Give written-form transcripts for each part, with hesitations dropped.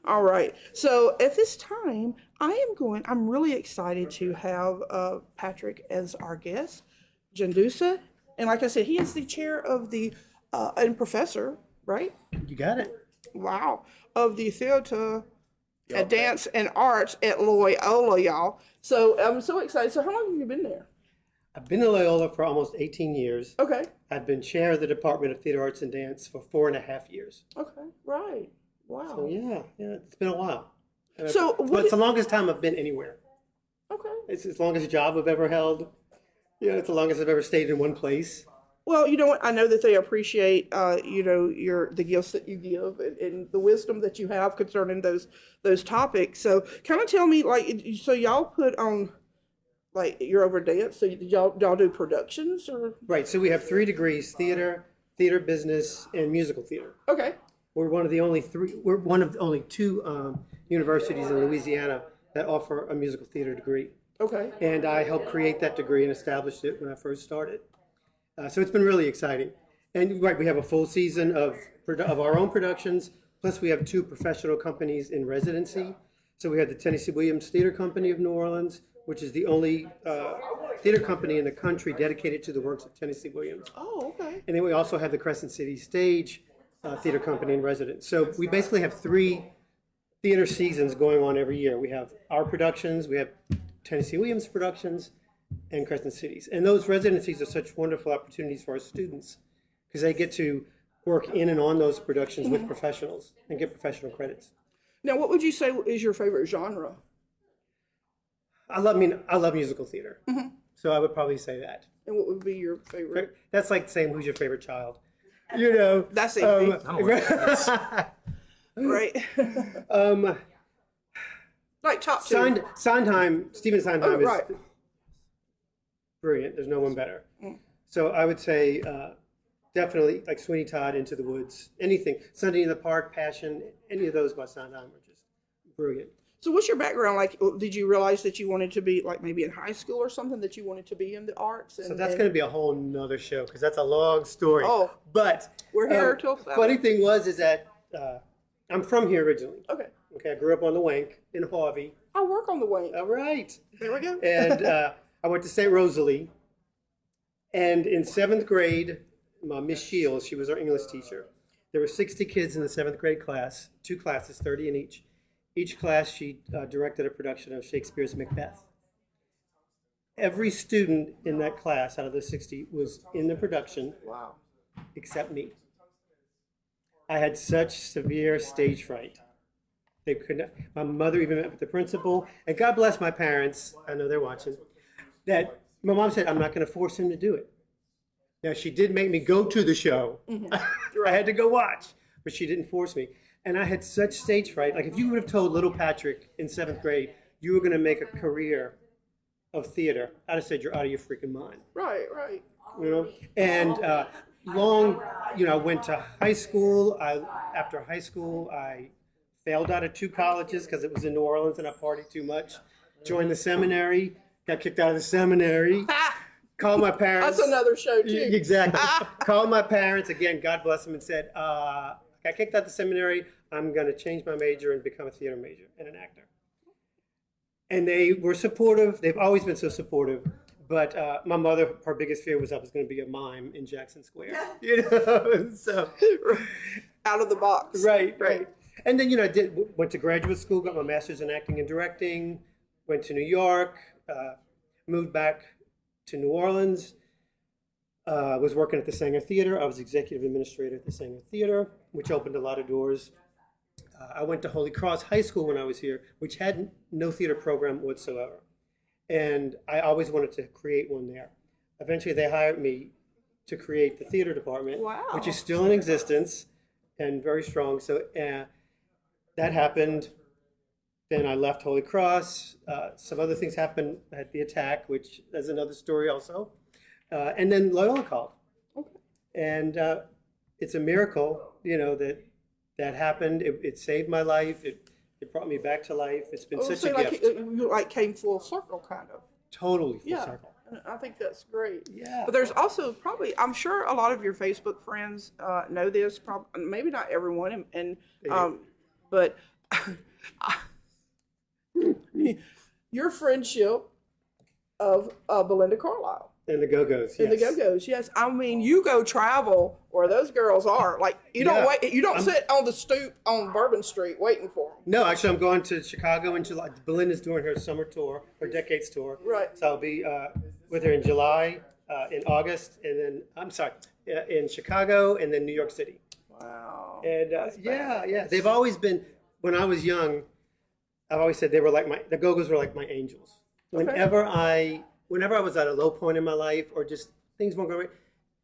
All right. So at this time, I'm really excited to have Patrick as our guest, Gendusa. And like I said, he is the chair of and professor, right? You got it. Wow. Of the theater, dance, and arts at Loyola, y'all. So I'm so excited. So how long have you been there? I've been in Loyola for almost 18 years. Okay. I've been chair of the Department of Theater Arts and Dance for 4.5 years. Okay. Right. Wow. So yeah, it's been a while. So But it's the longest time I've been anywhere. Okay. It's the longest job I've ever held. It's the longest I've ever stayed in one place. Well, you know what? I know that they appreciate, the gifts that you give and the wisdom that you have concerning those topics. So, kind of tell me, so y'all put on, you're over dance. So, y'all do productions or? Right. So we have 3 degrees: theater business, and musical theater. Okay. We're one of the only 3. We're one of the only 2 universities in Louisiana that offer a musical theater degree. Okay. And I helped create that degree and established it when I first started. So it's been really exciting. And right, we have a full season of our own productions, plus we have 2 professional companies in residency. So we have the Tennessee Williams Theater Company of New Orleans, which is the only theater company in the country dedicated to the works of Tennessee Williams. Oh, okay. And then we also have the Crescent City Stage Theater Company in residence. So we basically have 3 theater seasons going on every year. We have our productions, we have Tennessee Williams productions, and Crescent Cities. And those residencies are such wonderful opportunities for our students because they get to work in and on those productions with professionals and get professional credits. Now, what would you say is your favorite genre? I love musical theater. So I would probably say that. And what would be your favorite? That's like saying who's your favorite child. That's easy. Right. Like top 2. Sondheim, Stephen Sondheim is right. brilliant. There's no one better. So I would say definitely like Sweeney Todd, Into the Woods, anything. Sunday in the Park, Passion, any of those by Sondheim are just brilliant. So what's your background like? Did you realize that you wanted to be maybe in high school or something, that you wanted to be in the arts? So that's going to be a whole nother show because that's a long story. Oh, but we're here till 7. Funny thing is that I'm from here originally. Okay. I grew up on the Wank in Harvey. I work on the Wank. All right. There we go. And I went to St. Rosalie. And in 7th grade, Miss Shields, she was our English teacher. There were 60 kids in the 7th grade class, 2 classes, 30 in each. Each class, she directed a production of Shakespeare's Macbeth. Every student in that class out of the 60 was in the production. Wow. Except me. I had such severe stage fright. They couldn't. My mother even met with the principal, and God bless my parents. I know they're watching. That my mom said, "I'm not going to force him to do it." Now she did make me go to the show. I had to go watch, but she didn't force me. And I had such stage fright. Like if you would have told little Patrick in 7th grade you were going to make a career of theater, I'd have said you're out of your freaking mind. Right. And I went to high school. After high school, I failed out of 2 colleges because it was in New Orleans and I partied too much. Joined the seminary, got kicked out of the seminary. Called my parents. That's another show too. Exactly. Called my parents again. God bless them, and said, "Got kicked out of the seminary. I'm going to change my major and become a theater major and an actor." And they were supportive. They've always been so supportive. But my mother, her biggest fear was I was going to be a mime in Jackson Square. So out of the box. Right. And then went to graduate school, got my master's in acting and directing, went to New York, moved back to New Orleans, was working at the Sanger Theater. I was executive administrator at the Sanger Theater, which opened a lot of doors. I went to Holy Cross High School when I was here, which had no theater program whatsoever. And I always wanted to create one there. Eventually, they hired me to create the theater department, which is still in existence and very strong. So that happened. Then I left Holy Cross. Some other things happened. I had the attack, which is another story also. And then Loyola called. Okay. And it's a miracle, that happened. It saved my life. It brought me back to life. It's been such a gift. You came full circle, kind of. Totally full circle. I think that's great. Yeah. But there's also I'm sure a lot of your Facebook friends know this. Maybe not everyone, but Your friendship of Belinda Carlisle. And the Go-Go's, yes. And the Go-Go's, yes. I mean, you go travel where those girls are. Like, you don't wait. You don't sit on the stoop on Bourbon Street waiting for them. No, actually, I'm going to Chicago in July. Belinda's doing her summer tour, her Decades tour. Right. So I'll be with her in July, in August, and then, in Chicago, and then New York City. Wow. And yeah. They've always been, when I was young, I've always said they were like the Go-Go's were like my angels. Whenever I was at a low point in my life or just things weren't going right,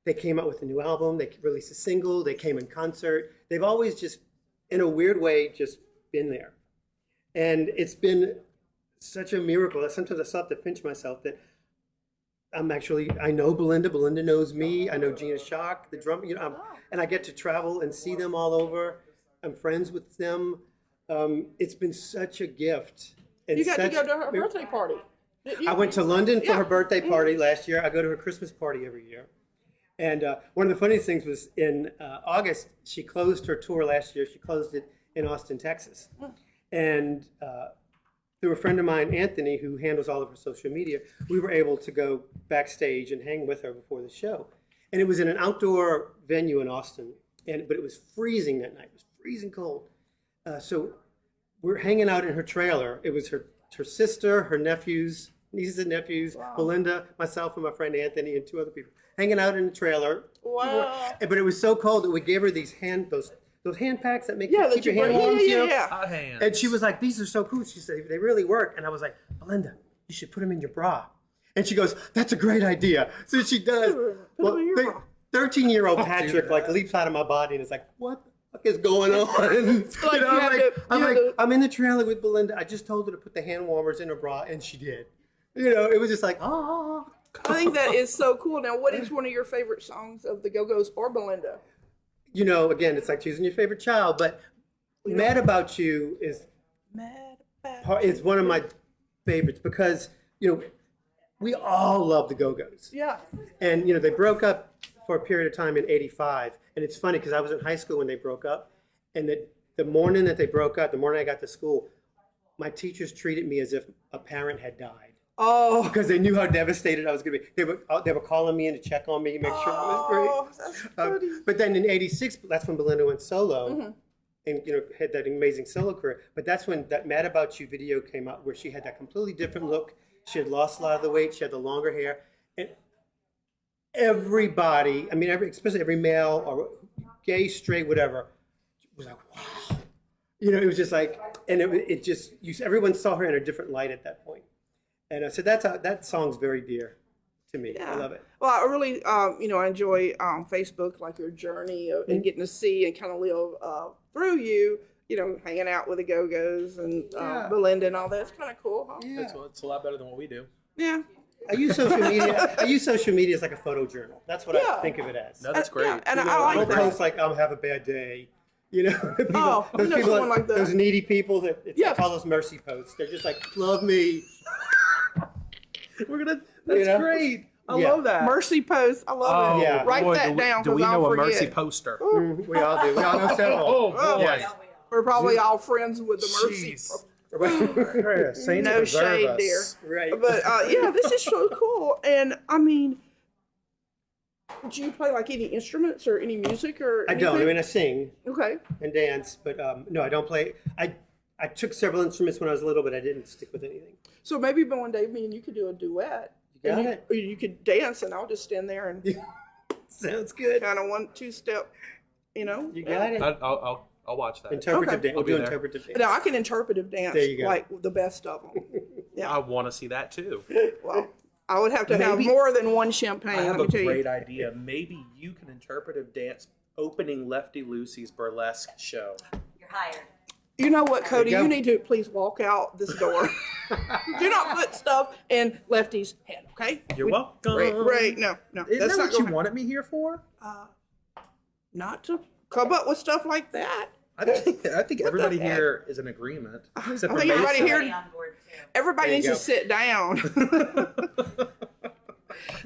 they came out with a new album, they released a single, they came in concert. They've always just, in a weird way, just been there. And it's been such a miracle that sometimes I still have to pinch myself that I know Belinda. Belinda knows me. I know Gina Shock, the drum, and I get to travel and see them all over. I'm friends with them. It's been such a gift. And you got to go to her birthday party. I went to London for her birthday party last year. I go to her Christmas party every year. And one of the funniest things was in August, she closed her tour last year. She closed it in Austin, Texas. And through a friend of mine, Anthony, who handles all of her social media, we were able to go backstage and hang with her before the show. And it was in an outdoor venue in Austin, but it was freezing that night. It was freezing cold. So we're hanging out in her trailer. It was her sister, her nephews, nieces and nephews, Belinda, myself, and my friend Anthony, and 2 other people hanging out in the trailer. Wow! But it was so cold that we gave her these those hand packs that make that keep your you hand bring- warm. Hot hands. And she was like, "These are so cool." She said, "They really work." And I was like, "Belinda, you should put them in your bra." And she goes, "That's a great idea." So she does. Put them in your bra. 13-year-old Patrick leaps out of my body and is like, "What the fuck is going on?" I'm in the trailer with Belinda. I just told her to put the hand warmers in her bra, and she did. It was just like, I think that is so cool. Now, what is one of your favorite songs of the Go-Go's or Belinda? Again, it's like choosing your favorite child, but Mad About You is one of my favorites because, we all love the Go-Go's. Yeah. And, they broke up for a period of time in '85. And it's funny because I was in high school when they broke up. And the morning that they broke up, the morning I got to school, my teachers treated me as if a parent had died. Oh. Because they knew how devastated I was going to be. They were calling me in to check on me, make sure I was great. Oh, that's funny. But then in '86, that's when Belinda went solo and, had that amazing solo career. But that's when that Mad About You video came out where she had that completely different look. She had lost a lot of the weight. She had the longer hair. And everybody, especially every male or gay, straight, whatever, was like, wow. It was just like, and everyone saw her in a different light at that point. And so that song's very dear to me. Yeah. I love it. Well, I really, I enjoy Facebook, like your journey and getting to see and kind of live through you, hanging out with the Go-Go's and Belinda and all that. It's kind of cool, huh? Yeah. It's a lot better than what we do. Yeah. I use social media as like a photo journal. That's what I think of it as. No, that's great. Yeah, and I I like don't that. post like I'll have a bad day. someone like that. Those needy people that Yeah. I call those mercy posts. They're just like, love me. That's great. I love that. Mercy post. I love it. Yeah. Write boy, that down do because we know I'll a mercy forget. poster? We all do. We all know several. Oh, boy. Yes. We're probably all friends with the mercy. Jeez. Saints No preserve shade us. there. Right. But this is so cool. And do you play like any instruments or any music or I don't. anything? I sing Okay. and dance, but no, I don't play. I took several instruments when I was little, but I didn't stick with anything. So maybe one day me and you could do a duet. You got And it. Or you could dance and I'll just stand there and Sounds good. kind of 1-2 step, You got it. I'll watch that. Interpretive Okay. dance. We'll I'll be do there. interpretive dance. Now I can interpretive dance There you go. like the best of them. Yeah. I want to see that too. Well, I would have to have Maybe- more than one champagne. I have let me a tell great you. idea. Maybe you can interpretive dance opening Lefty Lucy's burlesque show. You're hired. You know what, Cody? go. You need to please walk out this door. Do not put stuff in Lefty's head, okay? You're welcome. Right. No. Isn't That's that not what you going wanted me here for? not to come up with stuff like that. I think everybody heck? here is in agreement. Except I for think Mason. everybody here- Already on board too. Everybody There you needs to go. sit down.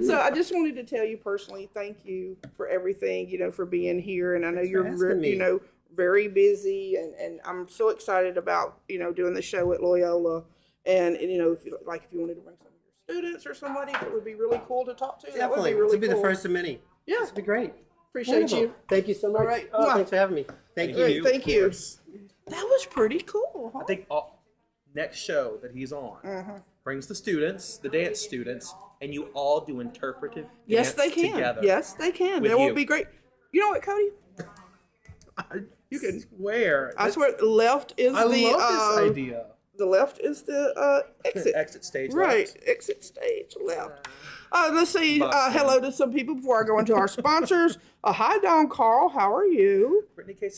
So I just wanted to tell you personally, thank you for everything, for being here. And I know Thanks for you're, asking me. very busy, and I'm so excited about, doing the show at Loyola. And if you wanted to bring some of your students or somebody that would be really cool to talk to, that would Definitely. be really This will be cool. the first of many. Yeah. This will be great. Appreciate Wonderful. you. Thank you so much. All right. Thanks for having me. Thank All you. right, thank you. course. That was pretty cool. Huh? I think next show that he's on brings the students, the dance students, and you all do interpretive Yes, dance they can. together. Yes, they can. With That will you. be great. You know what, Cody? You can swear. I swear, left is I the love this idea. the left is the exit. Exit stage Right, left. exit stage left. Let's say hello to some people before I go into our sponsors. Hi, Don Carl. How are you? Brittany K.